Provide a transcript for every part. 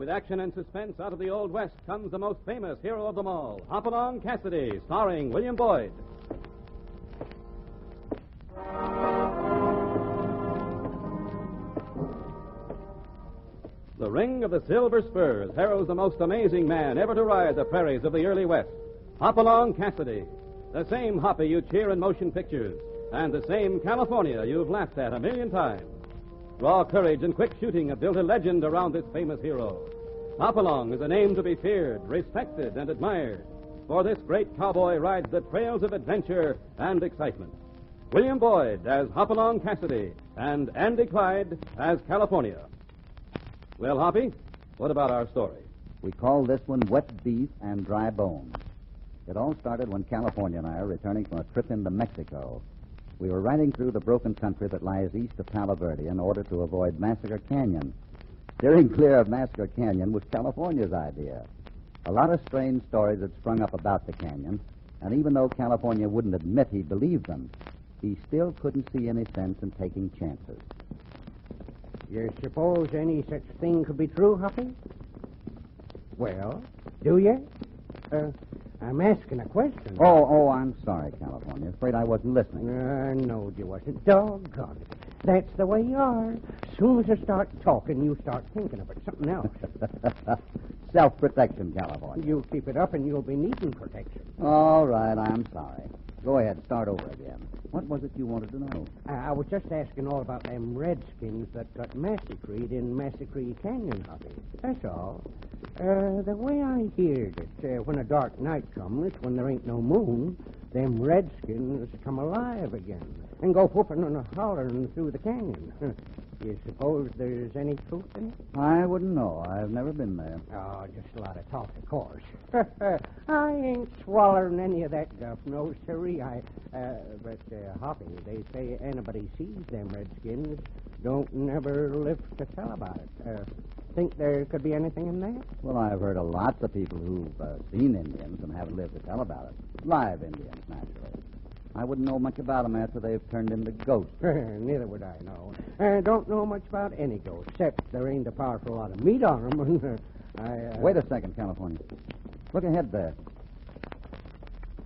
with action and suspense out of the Old West comes the most famous hero of them all, Hopalong Cassidy, starring William Boyd. The ring of the silver spurs heralds the most amazing man ever to ride the prairies of the early West, Hopalong Cassidy. The same Hoppy you cheer in motion pictures, and the same California you've laughed at a million times. Raw courage and quick shooting have built a legend around this famous hero. Hopalong is a name to be feared, respected, and admired, for this great cowboy rides the trails of adventure and excitement. William Boyd as Hopalong Cassidy, and Andy Clyde as California. Well, Hoppy, what about our story? We call this one Wet Beef and Dry Bones. It all started when California and I are returning from a trip into Mexico. We were riding through the broken country that lies east of Palo Verde in order to avoid Massacre Canyon. Steering clear of Massacre Canyon was California's idea. A lot of strange stories had sprung up about the canyon, and even though California wouldn't admit he believed them, he still couldn't see any sense in taking chances. You suppose any such thing could be true, Hoppy? Well, do you? I'm asking a question. Oh, I'm sorry, California. Afraid I wasn't listening. I knowed you wasn't. Doggone it. That's the way you are. As soon as I start talking, you start thinking about something else. Self-protection, California. You keep it up and you'll be needing protection. All right, I'm sorry. Go ahead, start over again. What was it you wanted to know? I was just asking all about them redskins that got massacred in Massacre Canyon, Hoppy. That's all. The way I heard it, when a dark night comes, when there ain't no moon, them redskins come alive again and go whooping and hollering through the canyon. You suppose there's any truth in it? I wouldn't know. I've never been there. Oh, just a lot of talk, of course. I ain't swallowing any of that guff, no siree. But Hoppy, they say anybody sees them redskins don't never live to tell about it. Think there could be anything in that? Well, I've heard of lots of people who've seen Indians and haven't lived to tell about it. Live Indians, naturally. I wouldn't know much about them after they've turned into ghosts. Neither would I know. Don't know much about any ghost, except there ain't a powerful lot of meat on them. Wait a second, California. Look ahead there.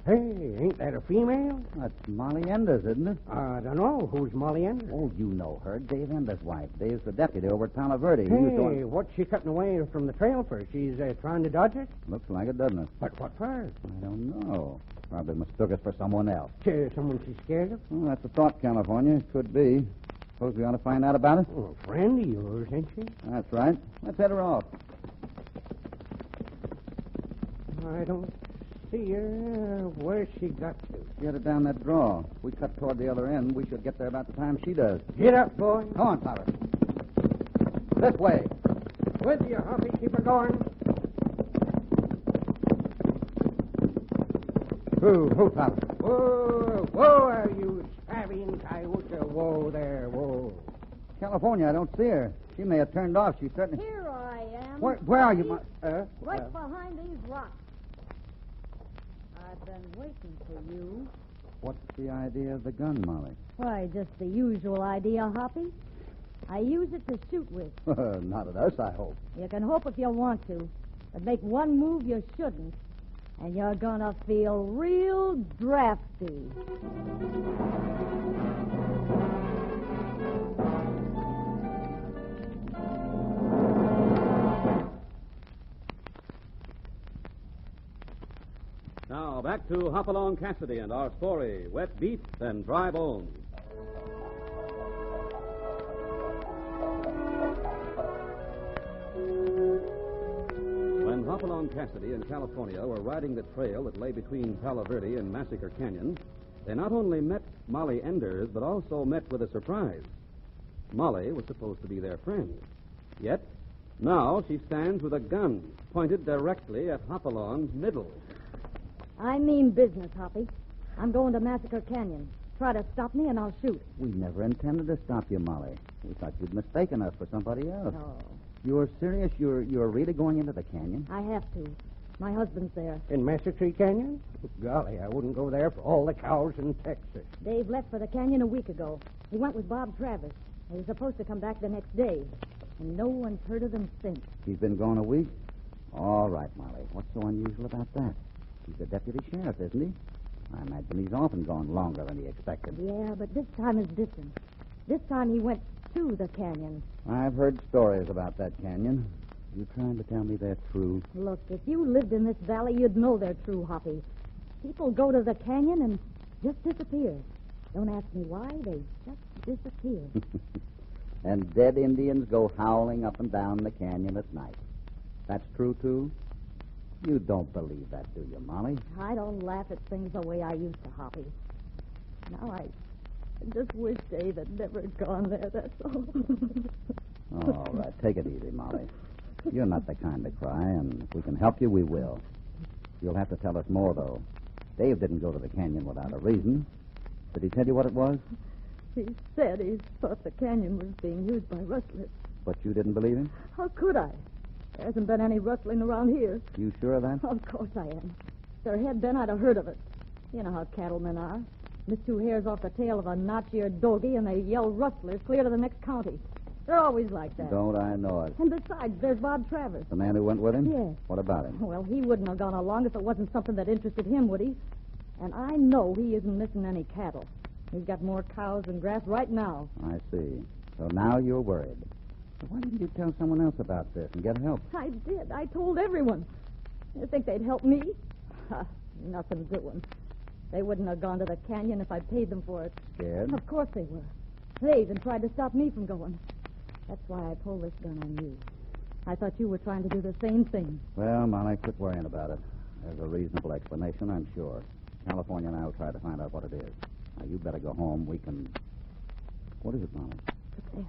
Hey, ain't that a female? That's Molly Enders, isn't it? I don't know. Who's Molly Enders? Oh, you know her. Dave Enders' wife. Dave's the deputy over at Palo Verde. Hey, what's she cutting away from the trail for? She's trying to dodge it? Looks like it, doesn't it? But what for? I don't know. Probably mistook us for someone else. Someone she's scared of? Well, that's a thought, California. Could be. Suppose we ought to find out about it? Oh, a friend of yours, ain't she? That's right. Let's head her off. I don't see her. Where's she got to? She headed down that draw. If we cut toward the other end, we should get there about the time she does. Get up, boy. Come on, Tyler. This way. With you, Hoppy. Keep her going. Who, Tyler? Whoa, you spavian coyote. Whoa there, whoa. California, I don't see her. She may have turned off. She's certainly... Here I am. Where are you, Right behind these rocks. I've been waiting for you. What's the idea of the gun, Molly? Why, just the usual idea, Hoppy. I use it to shoot with. Not at us, I hope. You can hope if you want to, but make one move you shouldn't, and you're gonna feel real drafty. Now, back to Hopalong Cassidy and our story, Wet Beef and Dry Bones. When Hopalong Cassidy and California were riding the trail that lay between Palo Verde and Massacre Canyon, they not only met Molly Enders, but also met with a surprise. Molly was supposed to be their friend. Yet, now she stands with a gun pointed directly at Hopalong's middle. I mean business, Hoppy. I'm going to Massacre Canyon. Try to stop me and I'll shoot. We never intended to stop you, Molly. We thought you'd mistaken us for somebody else. Oh. You're serious? You're really going into the canyon? I have to. My husband's there. In Massacre Canyon? Golly, I wouldn't go there for all the cows in Texas. Dave left for the canyon a week ago. He went with Bob Travis. He was supposed to come back the next day. and no one's heard of them since. He's been gone a week? All right, Molly. What's so unusual about that? He's a deputy sheriff, isn't he? I imagine he's often gone longer than he expected. Yeah, but this time is different. This time he went to the canyon. I've heard stories about that canyon. You trying to tell me they're true? Look, if you lived in this valley, you'd know they're true, Hoppy. People go to the canyon and just disappear. Don't ask me why, they just disappear. And dead Indians go howling up and down the canyon at night. That's true, too? You don't believe that, do you, Molly? I don't laugh at things the way I used to, Hoppy. Now I just wish Dave had never gone there, that's all. All right, take it easy, Molly. You're not the kind to cry, and if we can help you, we will. You'll have to tell us more, though. Dave didn't go to the canyon without a reason. Did he tell you what it was? He said he thought the canyon was being used by rustlers. But you didn't believe him? How could I? There hasn't been any rustling around here. You sure of that? Of course I am. If there had been, I'd have heard of it. You know how cattlemen are. Miss two hairs off the tail of a notch-eared dogie, and they yell rustlers clear to the next county. They're always like that. Don't I know it? And besides, there's Bob Travers. The man who went with him? Yes. What about him? Well, he wouldn't have gone along if it wasn't something that interested him, would he? And I know he isn't missing any cattle. He's got more cows than grass right now. I see. So now you're worried. So why didn't you tell someone else about this and get help? I did. I told everyone. You think they'd help me? Ha, nothing doing. They wouldn't have gone to the canyon if I paid them for it. Scared? Of course they were. They even tried to stop me from going. That's why I pulled this gun on you. I thought you were trying to do the same thing. Well, Molly, quit worrying about it. There's a reasonable explanation, I'm sure. California and I will try to find out what it is. Now, you better go home. We can... What is it, Molly? What's there?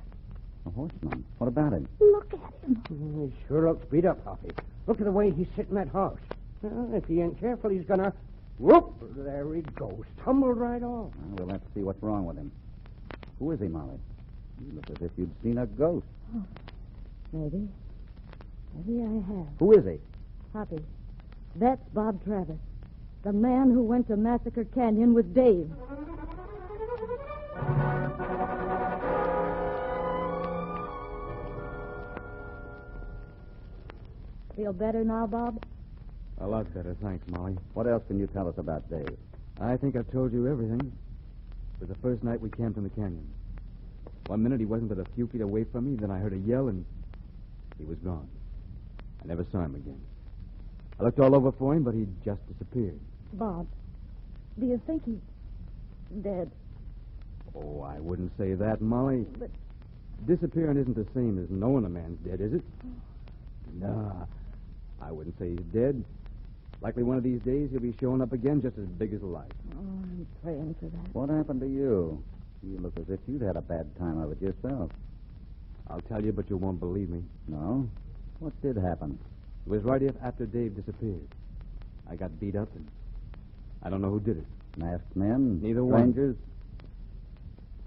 A horseman. What about him? Look at him. He sure looks beat up, Hoppy. Look at the way he's sitting that horse. If he ain't careful, he's gonna... Whoop! There he goes. Tumbled right off. Well, we'll have to see what's wrong with him. Who is he, Molly? You look as if you'd seen a ghost. Oh, maybe. Maybe I have. Who is he? Hoppy. That's Bob Travers. The man who went to Massacre Canyon with Dave. Feel better now, Bob? A lot better, thanks, Molly. What else can you tell us about Dave? I think I've told you everything. It was the first night we camped in the canyon. 1 minute he wasn't but a few feet away from me, then I heard a yell and he was gone. I never saw him again. I looked all over for him, but he'd just disappeared. Bob, do you think he's dead? Oh, I wouldn't say that, Molly. But disappearing isn't the same as knowing a man's dead, is it? Nah, I wouldn't say he's dead. Likely one of these days he'll be showing up again just as big as life. oh, I'm praying for that. What happened to you? You look as if you'd had a bad time of it yourself. I'll tell you, but you won't believe me. No? What did happen? It was right after Dave disappeared. I got beat up, and I don't know who did it. Masked men? Neither one. Strangers?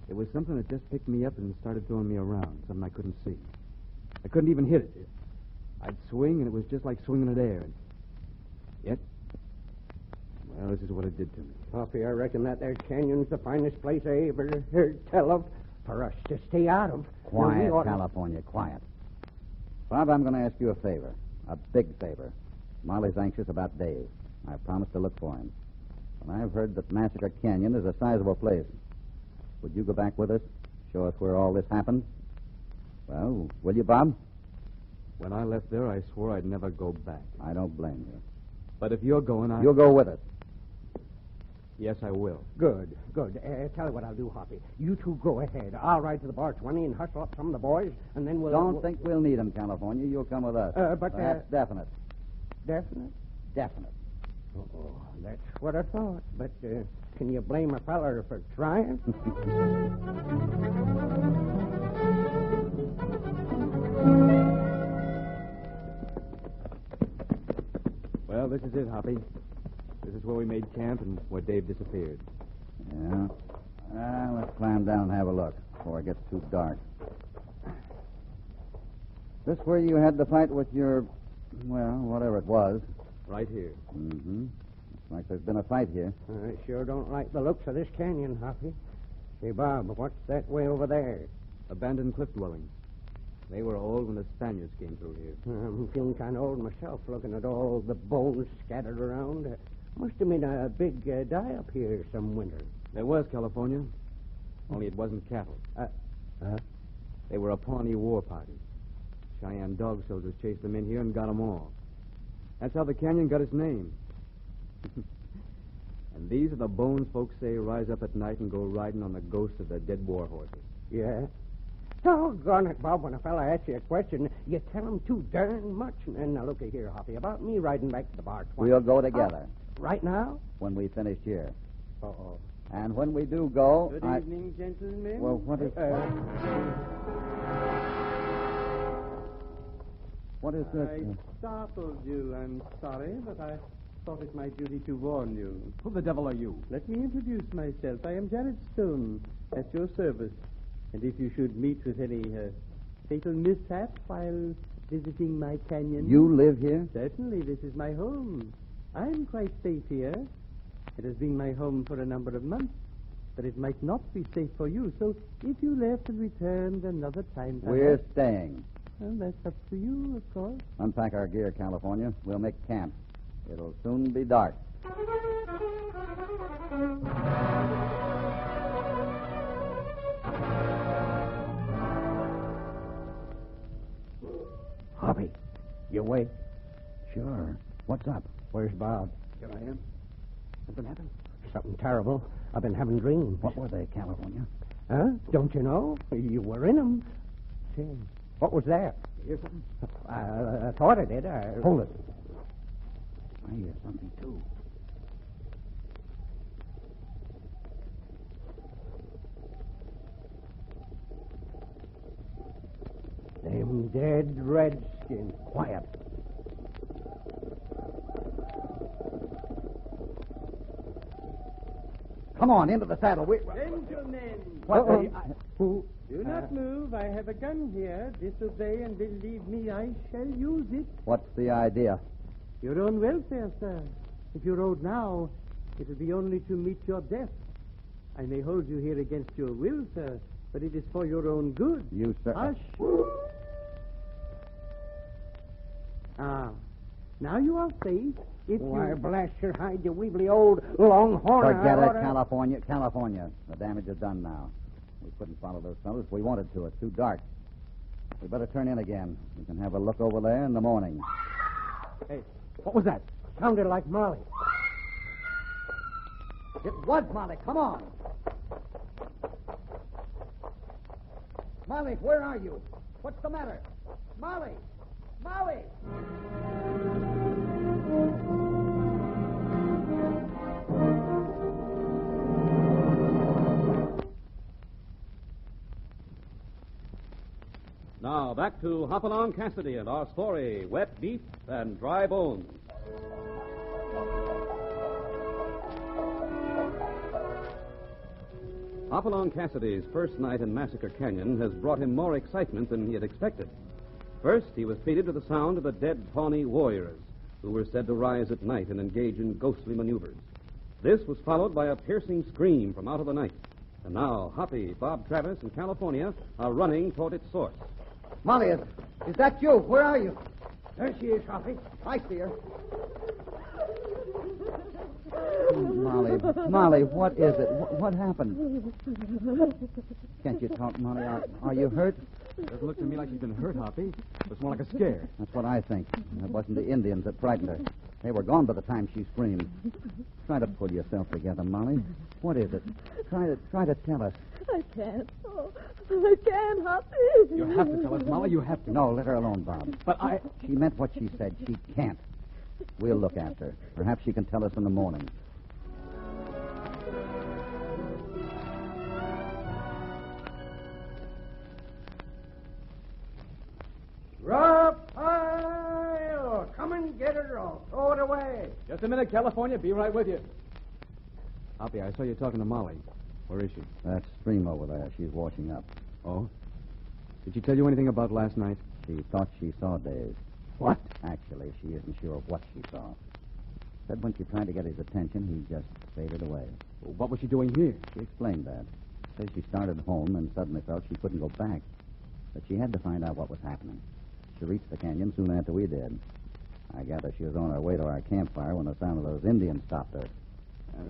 It was something that just picked me up and started throwing me around, something I couldn't see. I couldn't even hit it. I'd swing, and it was just like swinging at air. And yet, well, this is what it did to me. Hoppy, I reckon that there canyon's the finest place I ever heard tell of for us to stay out of. Quiet, We ought to- California, quiet. Bob, I'm going to ask you a favor. A big favor. Molly's anxious about Dave. I promised to look for him. And I've heard that Massacre Canyon is a sizable place. Would you go back with us? Show us where all this happened? Well, will you, Bob? When I left there, I swore I'd never go back. I don't blame you. But if you're going, You'll go with us. Yes, I will. Good, good. Tell you what I'll do, Hoppy. You two go ahead. I'll ride to the bar 20 and hustle up some of the boys, and then we'll... Don't think we'll need him, California. You'll come with us. That's definite. Definite? Definite. Oh, that's what I thought. But can you blame a feller for trying? Well, this is it, Hoppy. This is where we made camp and where Dave disappeared. Yeah. Let's climb down and have a look before it gets too dark. This where you had the fight with your, well, whatever it was. Right here. Mm-hmm. Looks like there's been a fight here. I sure don't like the looks of this canyon, Hoppy. Say, Bob, what's that way over there? Abandoned cliff dwellings. They were old when the Spaniards came through here. I'm feeling kind of old myself, looking at all the bones scattered around. Must have been a big die-up here some winter. There was, California. Only it wasn't cattle. They were a Pawnee war party. Cheyenne dog soldiers chased them in here and got them all. That's how the canyon got its name. And these are the bones folks say rise up at night and go riding on the ghosts of their dead war horses. Yeah? Doggone it, Bob, when a fella asks you a question, you tell him too darn much. And now, look here, Hoppy, about me riding back to the bar twice. We'll go together. Right now? When we finish here. Uh-oh. And when we do go... Good evening, gentlemen. Well, what is... What is this? I startled you. I'm sorry, but I thought it my duty to warn you. Who the devil are you? Let me introduce myself. I am Janet Stone, at your service. And if you should meet with any fatal mishap while visiting my canyon... You live here? Certainly, this is my home. I'm quite safe here. It has been my home for a number of months, but it might not be safe for you. So if you left and returned another time... We're staying. Well, that's up to you, of course. Unpack our gear, California. We'll make camp. It'll soon be dark. Hoppy, you awake? Sure. What's up? Where's Bob? Here I am. Something happened? Something terrible. I've been having dreams. What were they, California? Huh? Don't you know? You were in them. Say, what was that? You hear something? I thought I did. Hold it. I hear something, too. Them dead redskins. Quiet. Come on, into the saddle. Gentlemen, Who? do not move. I have a gun here. Disobey, and believe me, I shall use it. What's the idea? Your own welfare, sir. If you rode now, it will be only to meet your death. I may hold you here against your will, sir, but it is for your own good. You, sir. Hush. Now you are safe. If Why, you... blast your hide, you weebly old longhorn. Forget it, California. California. The damage is done now. We couldn't follow those fellows if we wanted to. It's too dark. We better turn in again. We can have a look over there in the morning. Hey, what was that? Sounded like Molly. It was Molly. Come on. Molly, where are you? What's the matter? Molly! Molly! Now, back to Hopalong Cassidy and our story, Wet Beef and Dry Bones. Hopalong Cassidy's first night in Massacre Canyon has brought him more excitement than he had expected. First, he was treated to the sound of the dead Pawnee warriors, who were said to rise at night and engage in ghostly maneuvers. This was followed by a piercing scream from out of the night. And now, Hoppy, Bob Travis, and California are running toward its source. Molly, is that you? Where are you? There she is, Hoppy. I see her. Molly, what is it? What happened? Can't you talk, Molly? Are you hurt? It doesn't look to me like she's been hurt, Hoppy. It's more like a scare. That's what I think. It wasn't the Indians that frightened her. They were gone by the time she screamed. Try to pull yourself together, Molly. What is it? Try to tell us. I can't. Oh, I can't, Hoppy. You have to tell us, Molly. You have to. No, let her alone, Bob. But She meant what she said. She can't. We'll look after her. Perhaps she can tell us in the morning. Raphael, come and get it or I'll throw it away. Just a minute, California. Be right with you. Hoppy, I saw you talking to Molly. Where is she? That stream over there. She's washing up. Oh? Did she tell you anything about last night? She thought she saw Dave. What? Actually, she isn't sure of what she saw. Said when she tried to get his attention, he just faded away. Well, what was she doing here? She explained that. Said she started home and suddenly felt she couldn't go back. But she had to find out what was happening. She reached the canyon soon after we did. I gather she was on her way to our campfire when the sound of those Indians stopped her.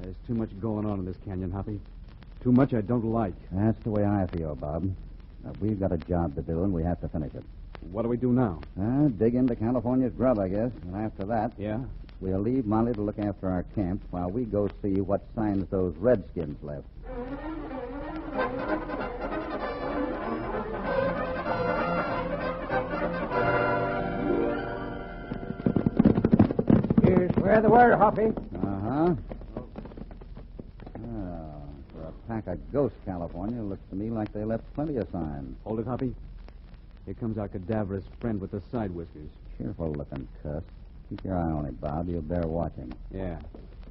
There's too much going on in this canyon, Hoppy. Too much I don't like. That's the way I feel, Bob. Now, we've got a job to do, and we have to finish it. What do we do now? Dig into California's grub, I guess. And after that, Yeah? we'll leave Molly to look after our camp while we go see what signs those redskins left. Here's where they were, Hoppy. Uh-huh. Oh, for a pack of ghosts, California, looks to me like they left plenty of signs. Hold it, Hoppy. Here comes our cadaverous friend with the side whiskers. Cheerful-looking cuss. Keep your eye on it, Bob. You'll bear watching. Yeah,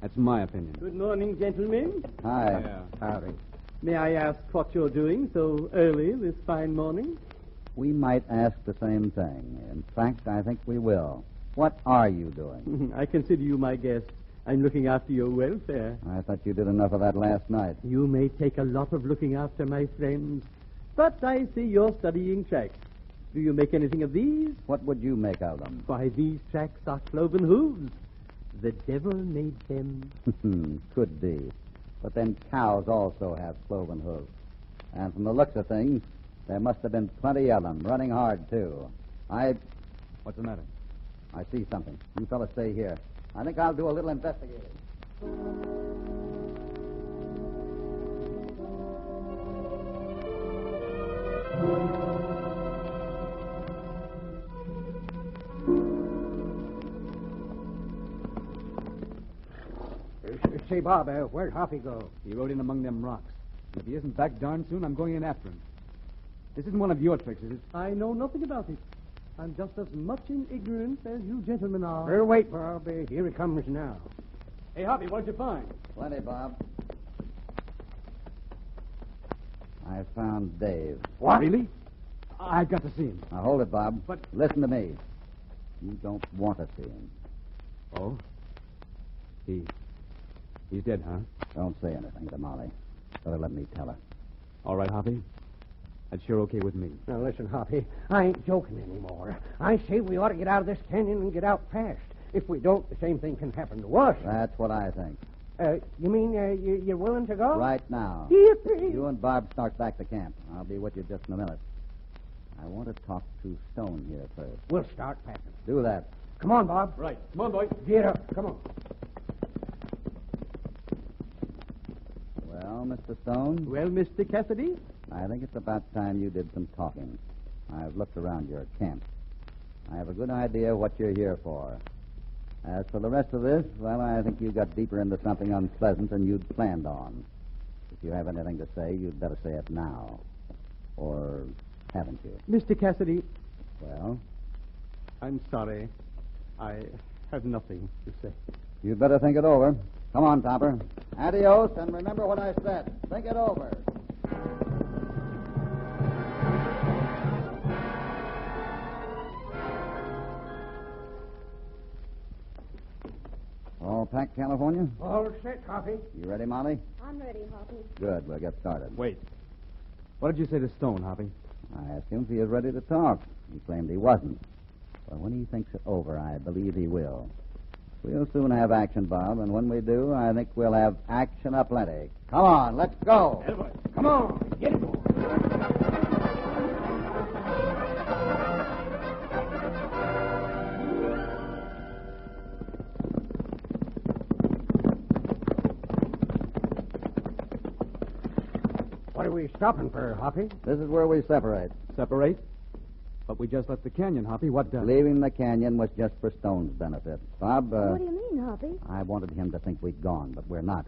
that's my opinion. Good morning, gentlemen. Hi. Yeah. Howdy. May I ask what you're doing so early this fine morning? We might ask the same thing. In fact, I think we will. What are you doing? I consider you my guest. I'm looking after your welfare. I thought you did enough of that last night. You may take a lot of looking after, my friends, but I see you're studying tracks. Do you make anything of these? What would you make of them? Why, these tracks are cloven hooves. The devil made them. Could be. But then cows also have cloven hooves. And from the looks of things, there must have been plenty of them, running hard, too. What's the matter? I see something. You fellas stay here. I think I'll do a little investigating. Say, Bob, where'd Hoppy go? He rode in among them rocks. If he isn't back darn soon, I'm going in after him. This isn't one of your tricks, is it? I know nothing about it. I'm just as much in ignorance as you gentlemen are. Wait, Bob. Here he comes now. Hey, Hoppy, what'd you find? Plenty, Bob. I found Dave. What? Really? I've got to see him. Now, hold it, Bob. But- Listen to me. You don't want to see him. Oh? He's dead, huh? Don't say anything to Molly. Better let me tell her. All right, Hoppy. That's sure okay with me. Now, listen, Hoppy. I ain't joking anymore. I say we ought to get out of this canyon and get out fast. If we don't, the same thing can happen to us. That's what I think. You mean you're willing to go? Right now. Yippee! You and Bob start back to camp. I'll be with you just in a minute. I want to talk to Stone here first. We'll start packing. Do that. Come on, Bob. Right. Come on, boy. Get up. Come on. Well, Mr. Stone, Well, Mr. Cassidy? I think it's about time you did some talking. I've looked around your camp. I have a good idea what you're here for. As for the rest of this, well, I think you got deeper into something unpleasant than you'd planned on. If you have anything to say, you'd better say it now. Or haven't you? Mr. Cassidy, Well, I'm sorry. I have nothing to say. you'd better think it over. Come on, Topper. Adios, and remember what I said. Think it over. All packed, California? All set, Hoppy. You ready, Molly? I'm ready, Hoppy. Good. We'll get started. Wait. What did you say to Stone, Hoppy? I asked him if he was ready to talk. He claimed he wasn't. But when he thinks it over, I believe he will. We'll soon have action, Bob, and when we do, I think we'll have action aplenty. Come on, let's go. Come on. Get it. What are we stopping for, Hoppy? This is where we separate. Separate? But we just left the canyon, Hoppy. What does? Leaving the canyon was just for Stone's benefit. Bob, What do you mean, Hoppy? I wanted him to think we'd gone, but we're not.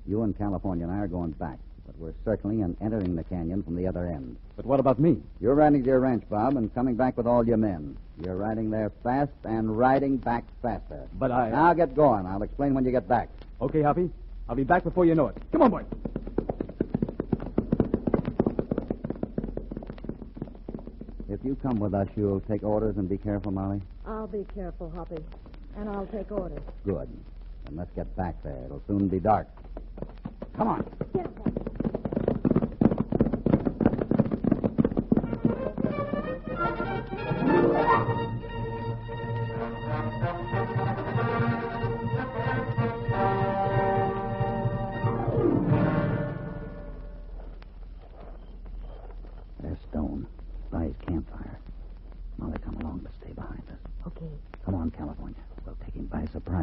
You and California and I are going back, but we're circling and entering the canyon from the other end. But what about me? You're riding to your ranch, Bob, and coming back with all your men. You're riding there fast and riding back faster. But I... Now get going. I'll explain when you get back. Okay, Hoppy. I'll be back before you know it. Come on, boy. If you come with us, you'll take orders and be careful, Molly? I'll be careful, Hoppy. And I'll take orders. Good. Then let's get back there. It'll soon be dark. Come on. Yes, Hoppy.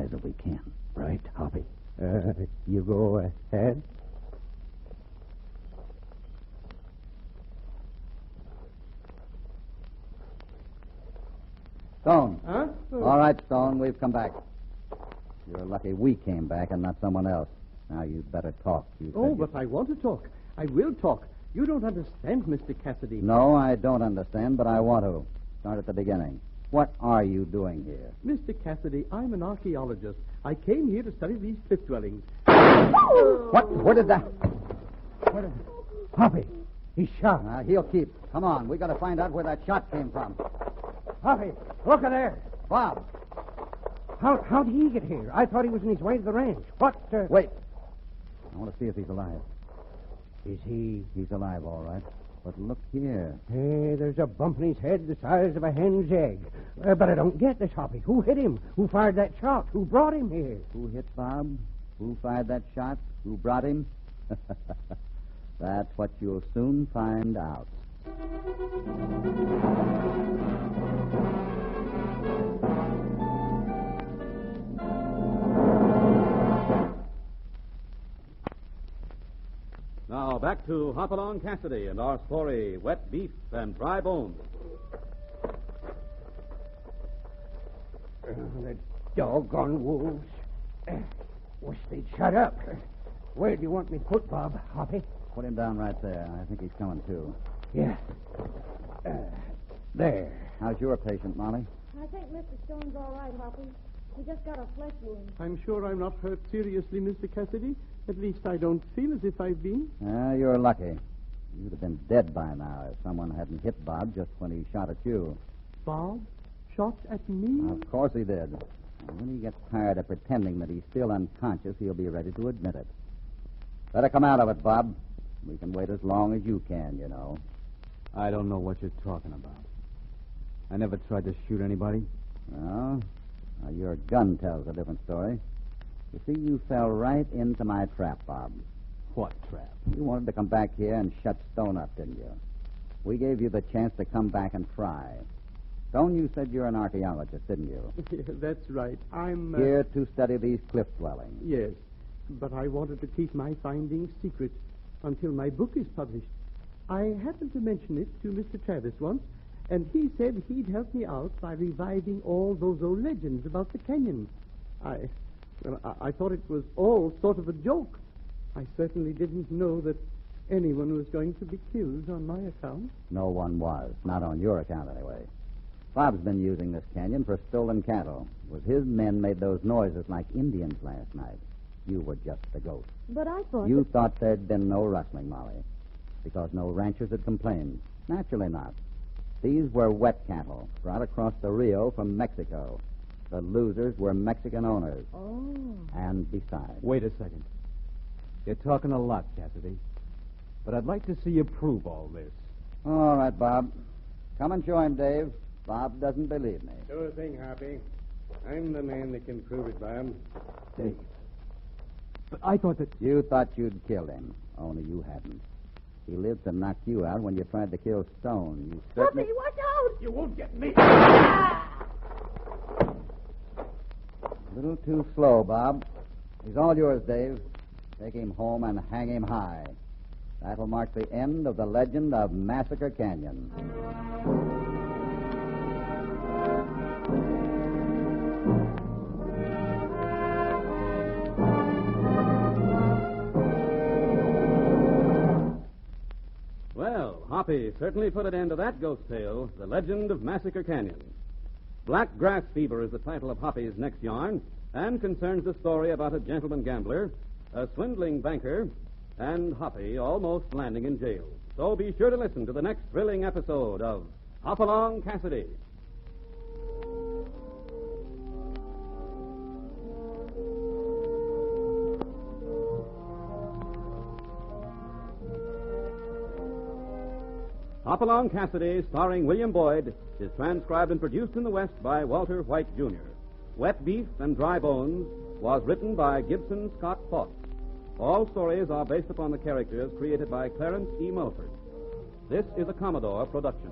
supplies if we can. Right, Hoppy. You go ahead. Stone. Huh? All right, Stone, we've come back. You're lucky we came back and not someone else. Now, you'd better talk. But I want to talk. I will talk. You don't understand, Mr. Cassidy. No, I don't understand, but I want to. Start at the beginning. What are you doing here? Mr. Cassidy, I'm an archaeologist. I came here to study these cliff dwellings. What? Where did that... Hoppy, he's shot. He'll keep. Come on, we got to find out where that shot came from. Hoppy, look at there. Bob. How did he get here? I thought he was on his way to the ranch. What? Wait. I want to see if he's alive. Is he? He's alive, all right. But look here. Hey, there's a bump in his head the size of a hen's egg. But I don't get this, Hoppy. Who hit him? Who fired that shot? Who brought him here? Who hit Bob? Who fired that shot? Who brought him? That's what you'll soon find out. Now, back to Hopalong Cassidy and our story, Wet Beef and Dry Bones. The doggone wolves. Wish they'd shut up. Where do you want me put, Bob, Hoppy? Put him down right there. I think he's coming, too. Yeah. There. How's your patient, Molly? I think Mr. Stone's all right, Hoppy. He just got a flesh wound. I'm sure I'm not hurt seriously, Mr. Cassidy. At least I don't feel as if I've been. You're lucky. You'd have been dead by now if someone hadn't hit Bob just when he shot at you. Bob? Shot at me? Of course he did. And when he gets tired of pretending that he's still unconscious, he'll be ready to admit it. Better come out of it, Bob. We can wait as long as you can, you know. I don't know what you're talking about. I never tried to shoot anybody. Well, your gun tells a different story. You see, you fell right into my trap, Bob. What trap? You wanted to come back here and shut Stone up, didn't you? We gave you the chance to come back and try. Stone, you said you're an archaeologist, didn't you? Yeah, that's right. I'm... Here to study these cliff dwellings. Yes, but I wanted to keep my findings secret until my book is published. I happened to mention it to Mr. Travis once, and he said he'd help me out by reviving all those old legends about the canyon. I thought it was all sort of a joke. I certainly didn't know that anyone was going to be killed on my account. No one was. Not on your account, anyway. Bob's been using this canyon for stolen cattle. It was his men made those noises like Indians last night. You were just the ghost. But I thought... You thought there'd been no rustling, Molly, because no ranchers had complained. Naturally not. These were wet cattle brought across the Rio from Mexico. The losers were Mexican owners. Oh. And besides... Wait a second. You're talking a lot, Cassidy. But I'd like to see you prove all this. All right, Bob. Come and join Dave. Bob doesn't believe me. Sure thing, Hoppy. I'm the man that can prove it, Bob. Dave. But I thought that... You thought you'd killed him, only you hadn't. He lived to knock you out when you tried to kill Stone. You certainly... Hoppy, watch out! You won't get me. A little too slow, Bob. He's all yours, Dave. Take him home and hang him high. That'll mark the end of the legend of Massacre Canyon. Well, Hoppy certainly put an end to that ghost tale, the legend of Massacre Canyon. Black Grass Fever is the title of Hoppy's next yarn and concerns the story about a gentleman gambler, a swindling banker, and Hoppy almost landing in jail. So be sure to listen to the next thrilling episode of Hopalong Cassidy. Hopalong Cassidy, starring William Boyd, is transcribed and produced in the West by Walter White, Jr. Wet Beef and Dry Bones was written by Gibson Scott Fox. All stories are based upon the characters created by Clarence E. Mulford. This is a Commodore production.